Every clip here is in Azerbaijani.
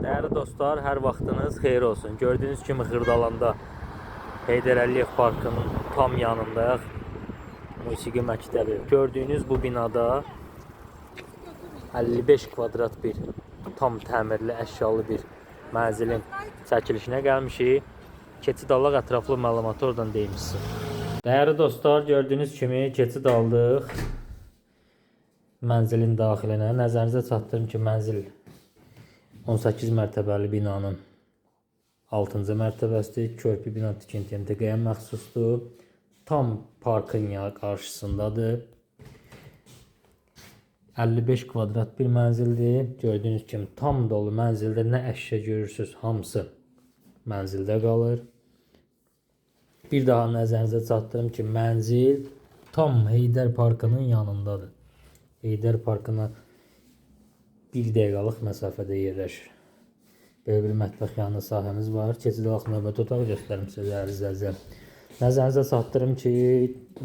Değerli dostlar, hər vaxtınız xeyir olsun. Gördüğünüz kimi Xırdalanda Heydər Əliyev Parkının tam yanındayıq. Musiqi məktəbi. Gördüyünüz bu binada 55 kvadrat bir tam təmirli, əşyalı bir mənzilin çəkilişinə gəlmişik. Keçid alaq, ətraflı məlumatı oradan deymişsin. Değerli dostlar, gördüğünüz kimi keçid aldıq mənzilin daxilinə. Nəzərinizə çatdırım ki, mənzil 18 mərtəbəli binanın 6-cı mərtəbəsidir. Körpü bina tikinti MTQ-yə məxsusdur. Tam parkın qarşısındadır. 55 kvadrat bir mənzildir. Gördüyünüz kimi tam dolu mənzildə nə əşya görürsünüz, hamısı mənzildə qalır. Bir daha nəzərinizə çatdırım ki, mənzil tam Heydər Parkının yanındadır. Heydər Parkına 1 dəqiqəlik məsafədə yerləşir. Belə bir mətbəx yanı sahəmiz var. Keçid alaq növbəti otağı göstərim sizə dəyərli izləyicilər. Nəzərinizə çatdırım ki,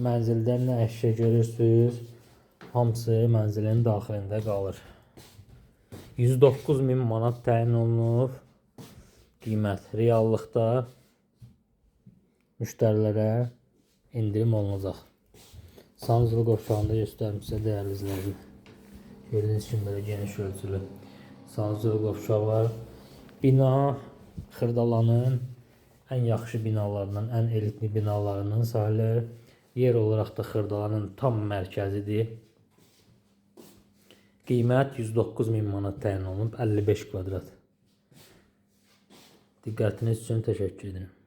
mənzildə nə əşya görürsünüz, hamısı mənzilin daxilində qalır. 109.000 manat təyin olunub qiymət. Reallıqda müştərilərə indirim olunacaq. Sanuzlu qovşağında göstərim sizə dəyərli izləyicilər. Gördüyünüz kimi böyle geniş ölçülü sanuzlu qovşaq var. Bina Xırdalanın ən yaxşı binalarından, ən elitli binalarından sayılır. Yer olarak da Xırdalanın tam mərkəzidir. Qiymət 109.000 manat təyin olunub, 55 kvadrat. Diqqətiniz üçün təşəkkür edirəm.